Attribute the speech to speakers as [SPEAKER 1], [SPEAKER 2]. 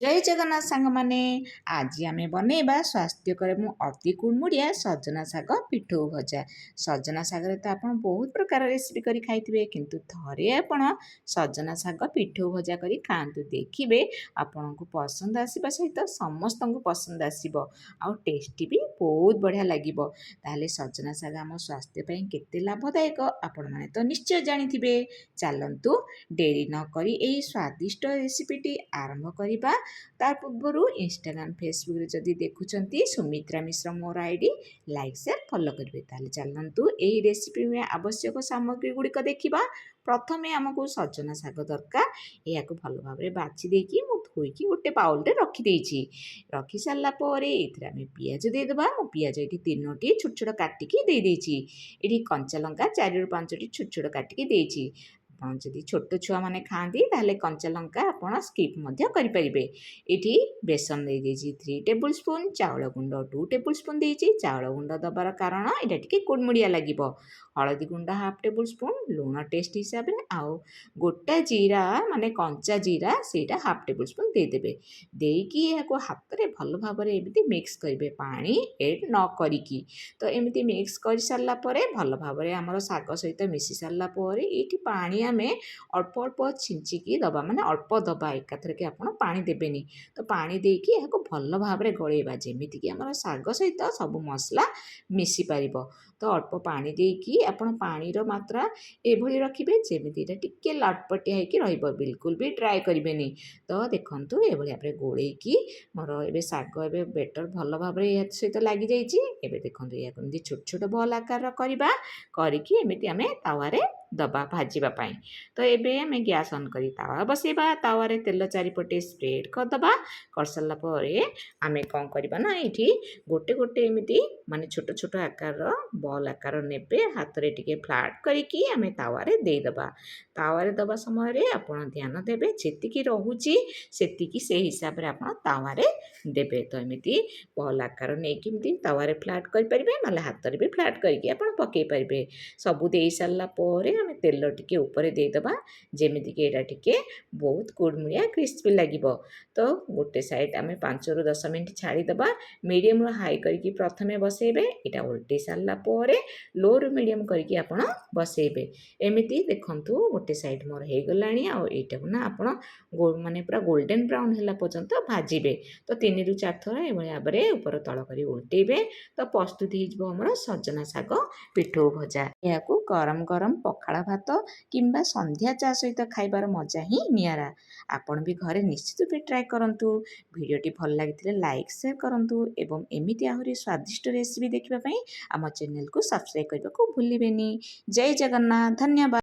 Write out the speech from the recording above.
[SPEAKER 1] जय जगन्नाथ सांग माने आज आम बनइबा स्वास्थ्यकर अति कुड़मुड़िया सजना शाग पिठो भजा। सजना शागर तो आप बहुत प्रकार रेसिपी कर खाई किंतु थरे आपण सजना शाग पिठो भजा कर खातु देखिए आपण को पसंद आसवा सहित समस्त को पसंद आसो आउ टेस्टी भी बहुत बढ़िया लगे। ताहले सजना शाग आम स्वास्थ्य केते लाभदायक आपण मैंने तो निश्चय जानी। चलतु डेरी नक स्वादिष्ट रेसिपीटी आरंभ करवा। तार पूर्वर इंस्टाग्राम फेसबुक रे जदि देखुंट सुमित्रा मिश्र मोर आईडी लाइक शेयर फॉलो करेंगे। ताहले चलतु यही रेसिपी में आवश्यक सामग्री गुड़िक देखा। प्रथमे आमको सजना शाग दरकार या भल भाव बाछि देकी धोईकी गोटे बाउल रे रखी सारापर ये पियाज देदेबा। पियाज ये 3टी छोट छोट काटिकी ये कंचा लंका 4 ରୁ 5टी छोट छोट काटिकी देची। जदि छोट छुआ मैंने खाती ताहले कंचा लंका आप स्किप करें। ये बेसन दे 3 टेबुल स्पून चाउल गुंड 2 टेबुल स्पून देती। चाउल गुंड दबार कारण यहाँ टी कुड़मुड़िया लगे। हलदी गुंड हाफ टेबुल स्पून लुण टेस्ट हिसाब से आउ गोटा जीरा माने कंचा जीरा से हाफ टेबुल स्पून देदेवे। देकी हाथ में भल भाव मिक्स करेंगे पानी एड न करिकी। तो एमती मिक्स कर सारापर भल भाव आमर शाग सहित मिसी सारापर ये पानी आम अल्प अल्प छिंचिकी दबा माने अल्प दबा एकाथर के आप पानी देवेनि। तो पानी देकी भल भाव गलैबा जमीती कि आम शाग सहित सब मसला मिसी पार। तो अल्प पानी देकी आपण पानी मात्रा एभली रखिए जमीती टिके लटपटिया होकर बिल्कुल भी ड्राए करेंगे। तो देखु ये भाव गोलैकी मोर ए शाग ए बेटर भल भाव सहित लग जाइए। देखो या छोट छोट बल आकार करके एमती आम तावारे दबा भाजवाई। तो ये आम गैस ऑन कर तावा बसैबा। तावारे तेल चारिपटे स्प्रेड करदबा। कर सारापर आम कौन करवा ना ये गोटे गोटे एमती माने छोट छोट आकार बल आकार ने हाथ में टे फ्लाट करके आम तावारे देदेबा। तावारे दबा समय आप ध्यान देवे जी रोचे से हिसाब से आप तावारे देवे। तो एमती बल आकार नहीं तावारे फ्लाट करेंगे ना हाथ में भी फ्लाट करके आप पकई पारे। सबू दे सारापर आम तेल टिके ऊपर देदेबा जमीती कि यहाँ टिके बहुत कुड़मुड़िया क्रिस्पी लगे। तो गोटे साइड आम 5 ରୁ 10 मिनट छाड़ीदबा। मीडियम रू हाई करके प्रथमे बसैबे। यहाँ उल्टे सारापर लो रू मीडियम करके आप बसैबे। एमती देखु गोटे साइड मोर हो गला आईटा को ना आप माने पूरा गोल्डन ब्राउन है पर्यंत भाजबे। तो 3 ରୁ 4 थर ये भाव में ऊपर तल कर उल्टेबे। तो प्रस्तुत हो सजना शाग पिठो भजा। यह गरम गरम पखाड़ भात किंबा संध्या चा सहित खाइबार मजा ही नियारा। आपण भी घरे निश्चित भी ट्राए करंतु। वीडियोटी भल लगी लाइक शेयर करंतु एवं एमिति आहुरी स्वादिष्ट रेसिपी देखिबा पई आम चैनल को सब्सक्राइब करने को भूलिबेनी। जय जगन्नाथ, धन्यवाद।